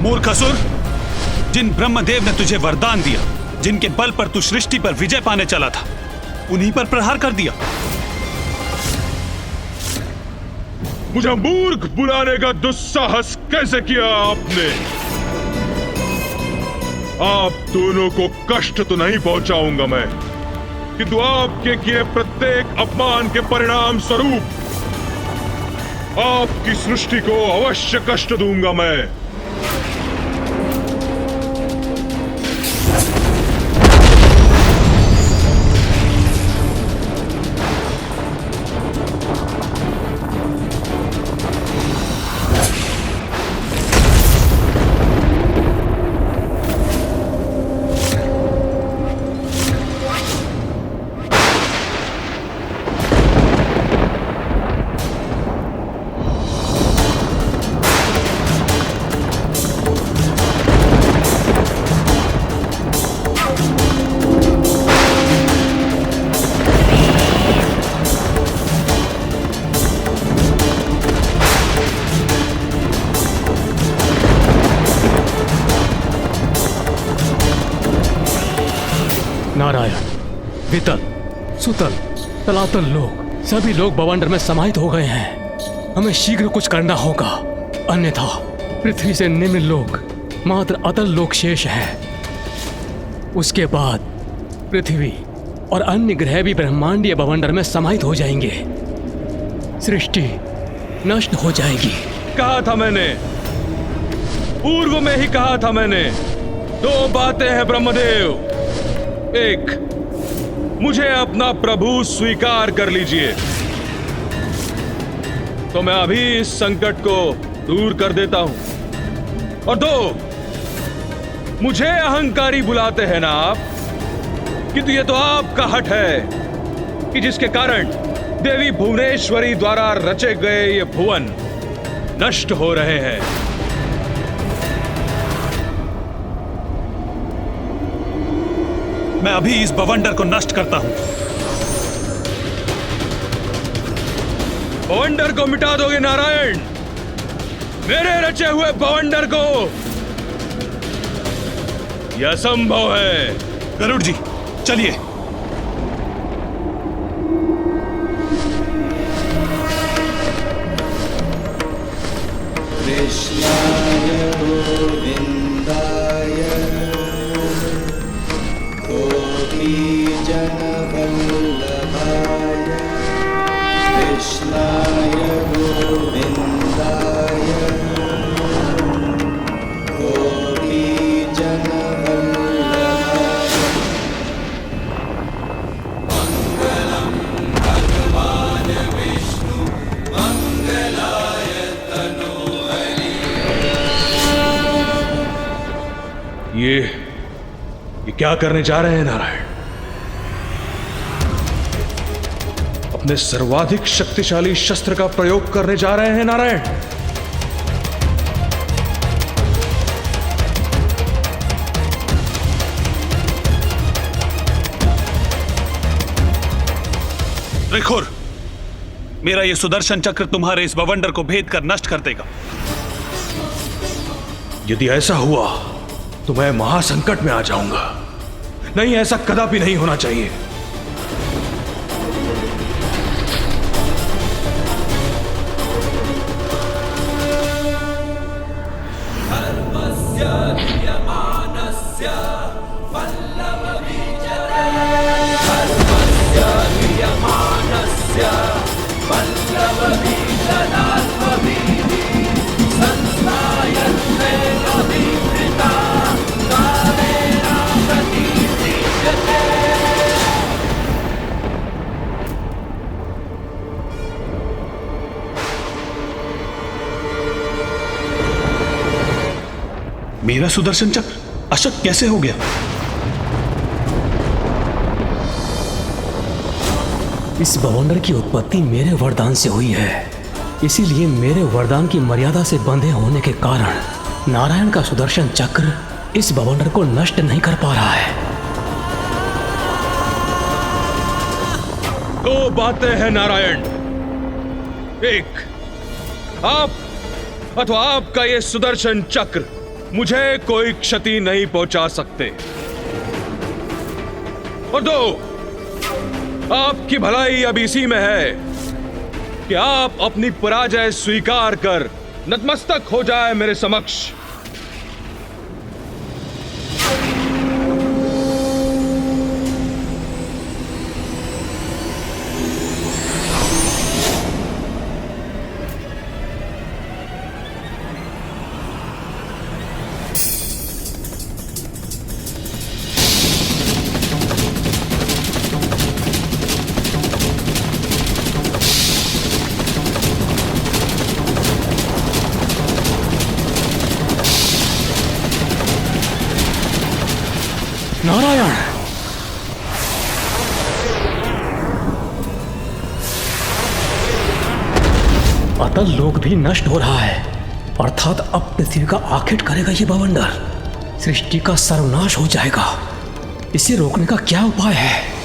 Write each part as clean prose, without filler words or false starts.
मूर्खसुर, जिन ब्रह्मदेव ने तुझे वरदान दिया, जिनके बल पर तू सृष्टि पर विजय पाने चला था, उन्हीं पर प्रहार कर दिया। मुझे मूर्ख बुलाने का दुस्साहस कैसे किया आपने? आप दोनों को कष्ट तो नहीं पहुंचाऊंगा मैं, किंतु आपके किए प्रत्येक अपमान के परिणाम स्वरूप आपकी सृष्टि को अवश्य कष्ट दूंगा मैं। नारायण, वितल, सुतल, तलातल लोग, सभी लोग बवंडर में समाहित हो गए हैं। हमें शीघ्र कुछ करना होगा, अन्यथा पृथ्वी से निम्न लोक मात्र अतल लोक शेष है। उसके बाद पृथ्वी और अन्य ग्रह भी ब्रह्मांडीय बवंडर में समाहित हो जाएंगे। सृष्टि नष्ट हो जाएगी। कहा था मैंने, पूर्व में ही कहा था मैंने, दो बातें हैं ब्रह्मदेव। एक, मुझे अपना प्रभु स्वीकार कर लीजिए, तो मैं अभी इस संकट को दूर कर देता हूं। और दो, मुझे अहंकारी बुलाते हैं ना आप, किंतु ये तो आपका हठ है कि जिसके कारण देवी भुवनेश्वरी द्वारा रचे गए ये भुवन नष्ट हो रहे हैं। मैं अभी इस बवंडर को नष्ट करता हूं। बवंडर को मिटा दोगे नारायण? मेरे रचे हुए बवंडर को? यह असंभव है। गरुड़ जी, चलिए। कृष्णाय गोविंदाय जनवल्लभाय, कृष्णाय गोविंदाय जनवल्लभाय। मंगलम भगवान विष्णु मंगलाय तनोहरि। ये क्या करने जा रहे हैं नारायण? अपने सर्वाधिक शक्तिशाली शस्त्र का प्रयोग करने जा रहे हैं नारायण? त्रिखुर, मेरा यह सुदर्शन चक्र तुम्हारे इस बवंडर को भेद कर नष्ट कर देगा। यदि ऐसा हुआ तो मैं महासंकट में आ जाऊंगा। नहीं, ऐसा कदापि नहीं होना चाहिए। मेरा सुदर्शन चक्र अशक्त कैसे हो गया? इस बवंडर की उत्पत्ति मेरे वरदान से हुई है, इसीलिए मेरे वरदान की मर्यादा से बंधे होने के कारण नारायण का सुदर्शन चक्र इस बवंडर को नष्ट नहीं कर पा रहा है। दो बातें हैं नारायण। एक, आप अथवा आपका यह सुदर्शन चक्र मुझे कोई क्षति नहीं पहुंचा सकते। और दो, आपकी भलाई अब इसी में है कि आप अपनी पराजय स्वीकार कर नतमस्तक हो जाए मेरे समक्ष। नारायण, अतल लोक भी नष्ट हो रहा है, अर्थात अब पृथ्वी का आखेट करेगा ये बवंडर। सृष्टि का सर्वनाश हो जाएगा। इसे रोकने का क्या उपाय है?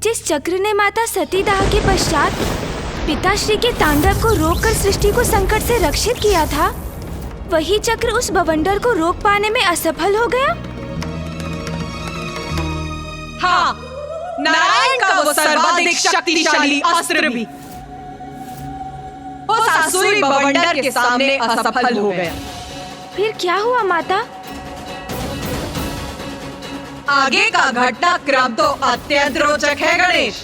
जिस चक्र ने माता सतीदाह के पश्चात पिताश्री के तांडव को रोककर सृष्टि को संकट से रक्षित किया था, वही चक्र उस बवंडर को रोक पाने में असफल हो गया। हाँ, नारायण का वो सर्वाधिक शक्तिशाली अस्त्र भी उस आसुरी बवंडर के सामने असफल हो गया। फिर क्या हुआ माता? आगे का घटनाक्रम तो अत्यंत रोचक है गणेश,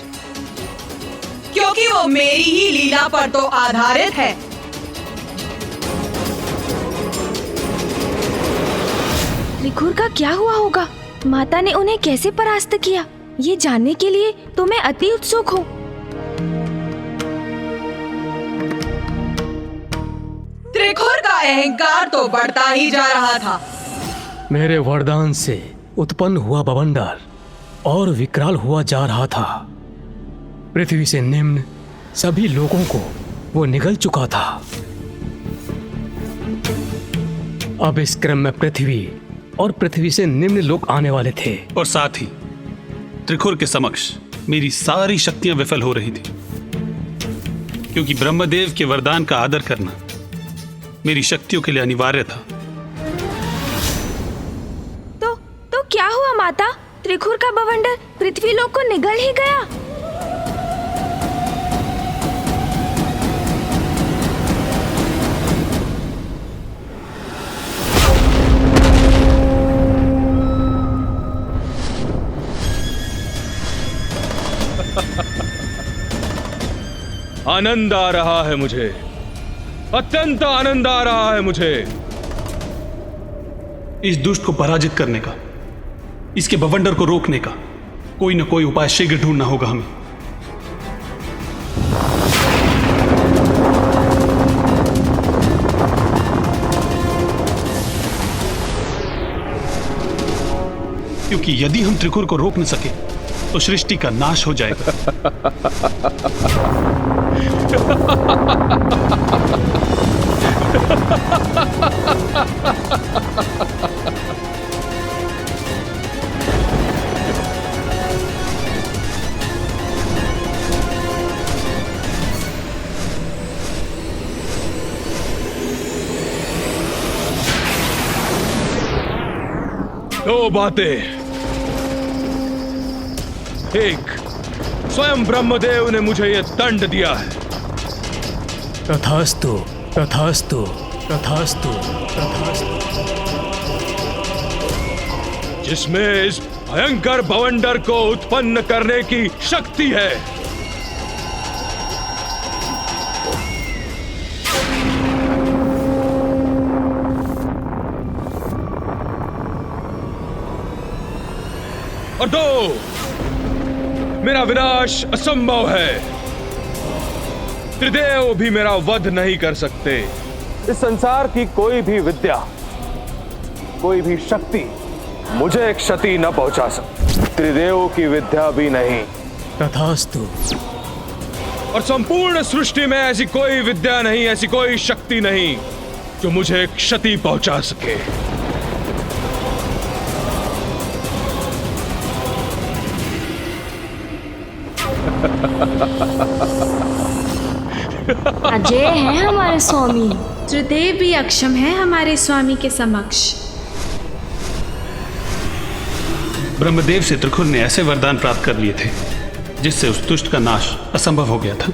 क्योंकि वो मेरी ही लीला पर तो आधारित है। त्रिखुर का क्या हुआ होगा? माता ने उन्हें कैसे परास्त किया, ये जानने के लिए तो मैं अति उत्सुक हूँ। त्रिखुर का अहंकार तो बढ़ता ही जा रहा था। मेरे वरदान से उत्पन्न हुआ बवंडर और विकराल हुआ जा रहा था। पृथ्वी से निम्न सभी लोगों को वो निगल चुका था। अब इस क्रम में पृथ्वी और पृथ्वी से निम्न लोग आने वाले थे, और साथ ही त्रिखुर के समक्ष मेरी सारी शक्तियां विफल हो रही थी, क्योंकि ब्रह्मदेव के वरदान का आदर करना मेरी शक्तियों के लिए अनिवार्य था। तो क्या हुआ माता? त्रिखुर का बवंडर पृथ्वी लोक को निगल ही गया। आनंद आ रहा है मुझे, अत्यंत आनंद आ रहा है मुझे इस दुष्ट को पराजित करने का, इसके बवंडर को रोकने का कोई न कोई उपाय शीघ्र ढूंढना होगा हमें। क्योंकि यदि हम त्रिखुर को रोक न सके तो सृष्टि का नाश हो जाएगा। दो बातें। एक, स्वयं ब्रह्मदेव ने मुझे यह दंड दिया है। तथास्तु, तथास्तु, तथास्तु, तथास्तु। जिसमें इस भयंकर बवंडर को उत्पन्न करने की शक्ति है। और दो, मेरा विनाश असंभव है। त्रिदेव भी मेरा वध नहीं कर सकते। इस संसार की कोई भी विद्या, कोई भी शक्ति मुझे क्षति न पहुंचा सकते, त्रिदेव की विद्या भी नहीं। तथास्तु। और संपूर्ण सृष्टि में ऐसी कोई विद्या नहीं, ऐसी कोई शक्ति नहीं जो मुझे क्षति पहुंचा सके। अजय है हमारे स्वामी। त्रिदेव भी अक्षम है हमारे स्वामी के समक्ष। ब्रह्मदेव से त्रिखुर ने ऐसे वरदान प्राप्त कर लिए थे जिससे उस दुष्ट का नाश असंभव हो गया था।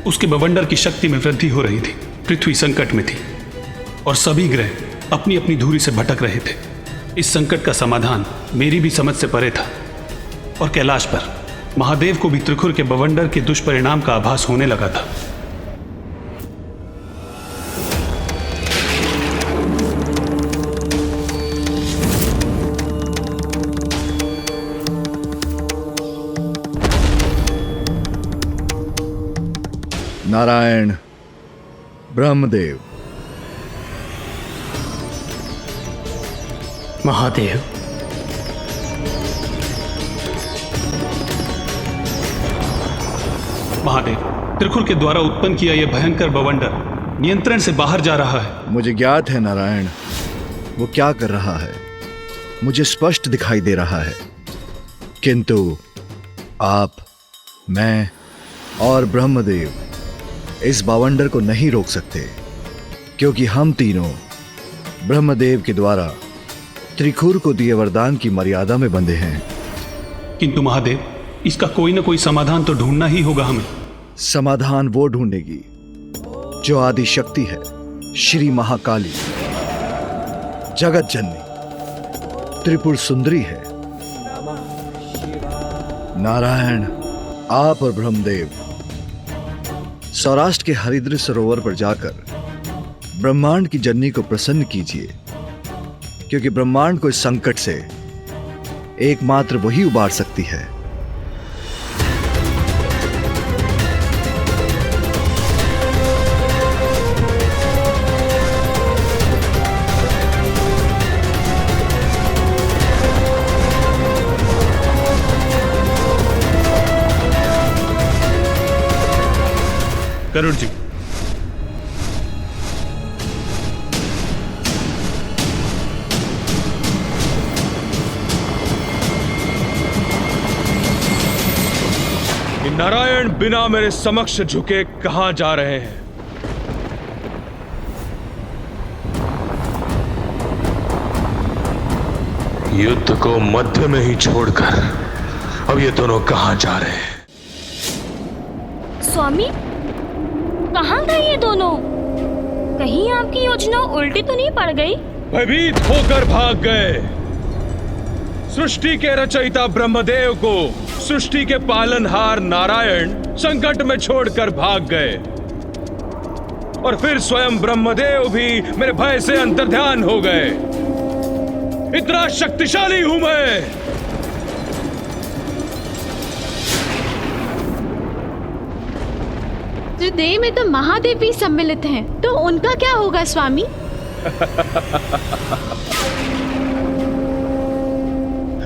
उसके बवंडर की शक्ति में वृद्धि हो रही थी, पृथ्वी संकट में थी और सभी ग्रह अपनी अपनी धुरी से भटक रहे थे। इस संकट का समाधान मेरी भी समझ से परे था और कैलाश पर महादेव को भी त्रिखुर के बवंडर के दुष्परिणाम का आभास होने लगा था। नारायण, ब्रह्मदेव, महादेव, महादेव, त्रिखुर के द्वारा उत्पन्न किया यह भयंकर बवंडर नियंत्रण से बाहर जा रहा है। मुझे ज्ञात है नारायण, वो क्या कर रहा है मुझे स्पष्ट दिखाई दे रहा है, किंतु आप, मैं और ब्रह्मदेव इस बवंडर को नहीं रोक सकते, क्योंकि हम तीनों ब्रह्मदेव के द्वारा त्रिखुर को दिए वरदान की मर्यादा में बंधे हैं। किंतु महादेव, इसका कोई ना कोई समाधान तो ढूंढना ही होगा हमें। समाधान वो ढूंढेगी जो आदि शक्ति है, श्री महाकाली, जगत जननी, त्रिपुर सुंदरी है। नारायण, आप और ब्रह्मदेव सौराष्ट्र के हरिद्र सरोवर पर जाकर ब्रह्मांड की जननी को प्रसन्न कीजिए, क्योंकि ब्रह्मांड को इस संकट से एकमात्र वही उबार सकती है। गरुड़ जी, नारायण बिना मेरे समक्ष झुके कहां जा रहे हैं? युद्ध को मध्य में ही छोड़कर अब ये दोनों कहां जा रहे हैं? स्वामी, कहाँ गए ये दोनों? कहीं आपकी योजना उल्टी तो नहीं पड़ गई? भयभीत होकर भाग गए। सृष्टि के रचयिता ब्रह्मदेव को सृष्टि के पालनहार नारायण संकट में छोड़कर भाग गए, और फिर स्वयं ब्रह्मदेव भी मेरे भय से अंतर्ध्यान हो गए। इतना शक्तिशाली हूं मैं। त्रिदेव में तो महादेव भी सम्मिलित हैं, तो उनका क्या होगा स्वामी?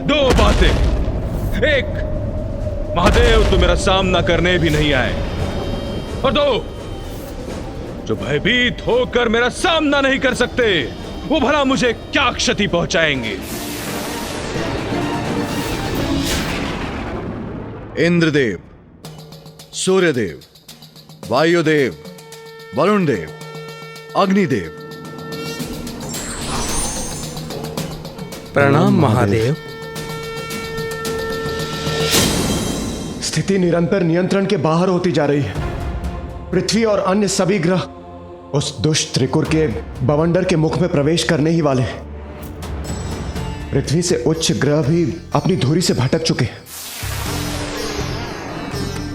दो बातें। एक, महादेव तो मेरा सामना करने भी नहीं आए, और दो, जो भयभीत होकर मेरा सामना नहीं कर सकते वो भला मुझे क्या क्षति पहुंचाएंगे? इंद्रदेव, सूर्यदेव, वायुदेव, वरुण देव, अग्निदेव। प्रणाम महादेव। स्थिति निरंतर नियंत्रण के बाहर होती जा रही है। पृथ्वी और अन्य सभी ग्रह उस दुष्ट त्रिकुर के बवंडर के मुख में प्रवेश करने ही वाले हैं। पृथ्वी से उच्च ग्रह भी अपनी धुरी से भटक चुके हैं।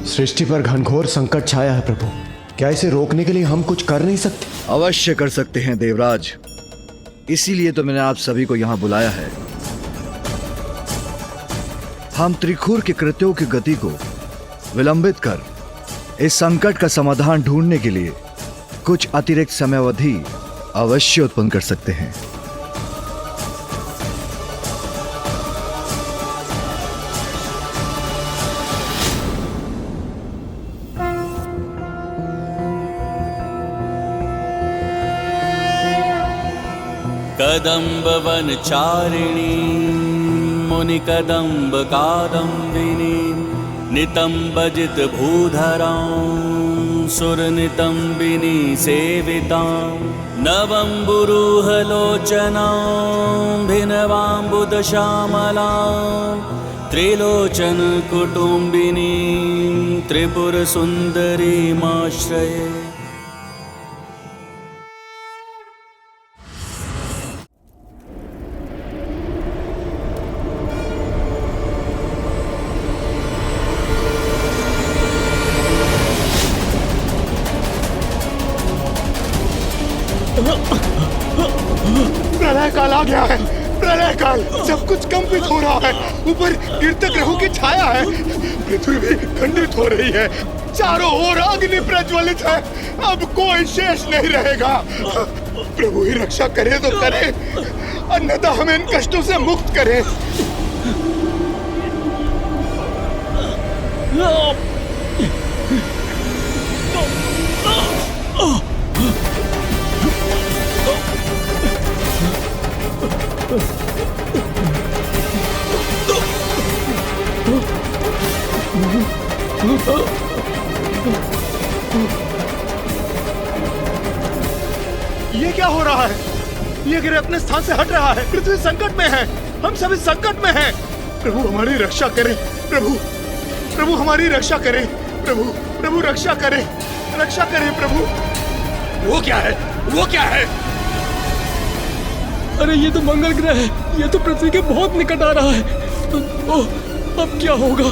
सृष्टि पर घनघोर संकट छाया है प्रभु। क्या इसे रोकने के लिए हम कुछ कर नहीं सकते? अवश्य कर सकते हैं देवराज, इसीलिए तो मैंने आप सभी को यहां बुलाया है। हम त्रिखुर के कृत्यों की गति को विलंबित कर इस संकट का समाधान ढूंढने के लिए कुछ अतिरिक्त समयावधि अवश्य उत्पन्न कर सकते हैं। कदम्बवनचारिणी मुनिकदम्ब कादम्बिनी नितम्बजित भूधरां सुरनितम्बिनी सेवितां नवम्बुरुहलोचनां भिनवाम्बुदश्यामलां त्रिलोचन कुटुम्बिनी त्रिपुरसुन्दरीमाश्रये। प्रलय काल आ गया है। प्रलय काल, सब कुछ कंपित हो रहा है। ऊपर गिरते ग्रहों की छाया है। पृथ्वी भी खंडित हो रही है। चारों ओर अग्नि प्रज्वलित है। अब कोई शेष नहीं रहेगा। प्रभु ही रक्षा करे तो करे, अन्यथा हमें इन कष्टों से मुक्त करे। ये क्या हो रहा है? ये ग्रह अपने स्थान से हट रहा है। पृथ्वी संकट में है। हम सभी संकट में हैं। प्रभु हमारी रक्षा करें। प्रभु हमारी रक्षा करें। प्रभु रक्षा करें। रक्षा करें प्रभु। वो क्या है? अरे ये तो मंगल ग्रह है। ये तो पृथ्वी के बहुत निकट आ रहा है। अब क्या होगा?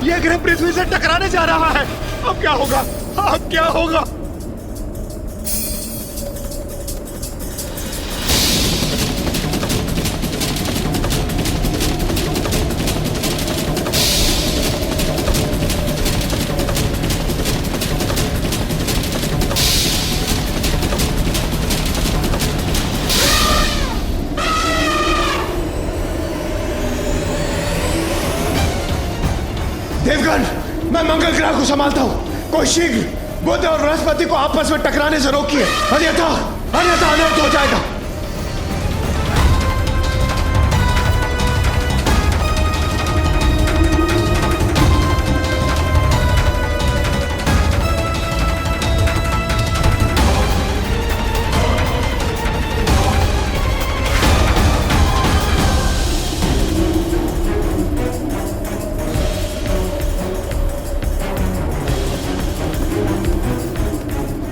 यह ग्रह पृथ्वी से टकराने जा रहा है। अब क्या होगा? देवगण, मैं मंगल ग्रह को संभालता हूँ। कोई शीघ्र बुध और बृहस्पति को आपस में टकराने से रोकिए, अन्यथा अनर्थ हो जाएगा।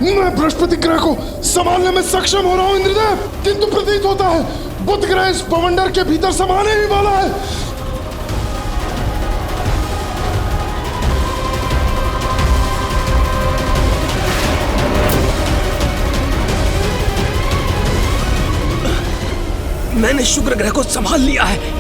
मैं बृहस्पति ग्रह को संभालने में सक्षम हो रहा हूं इंद्रदेव, किंतु प्रतीत होता है बुध ग्रह इस बवंडर के भीतर समाने ही वाला है। मैंने शुक्र ग्रह को संभाल लिया है।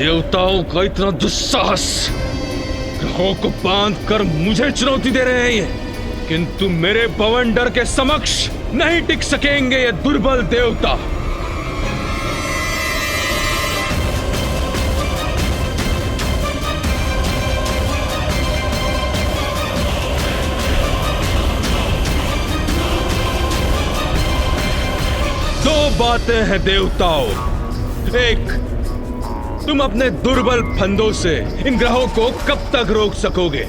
देवताओं का इतना दुस्साहस, ग्रहों को बांध कर मुझे चुनौती दे रहे हैं ये, किंतु मेरे बवंडर के समक्ष नहीं टिक सकेंगे ये दुर्बल देवता। दो बातें हैं देवताओं। एक, तुम अपने दुर्बल फंदों से इन ग्रहों को कब तक रोक सकोगे?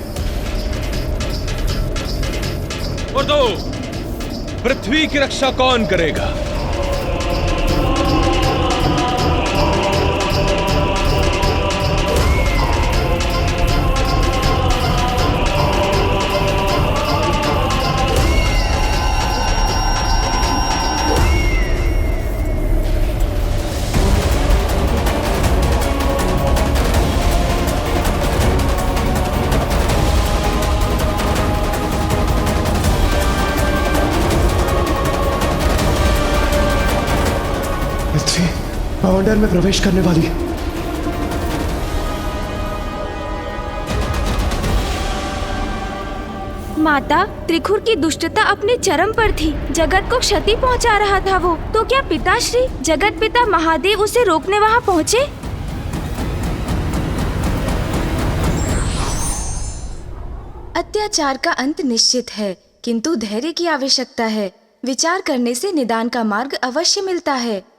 और तो पृथ्वी की रक्षा कौन करेगा? पृथ्वी बवंडर में प्रवेश करने वाली है। माता, त्रिखुर की दुष्टता अपने चरम पर थी। जगत को क्षति पहुंचा रहा था वो। तो क्या पिताश्री, जगत पिता महादेव उसे रोकने वहां पहुंचे? अत्याचार का अंत निश्चित है, किंतु धैर्य की आवश्यकता है। विचार करने से निदान का मार्ग अवश्य मिलता है।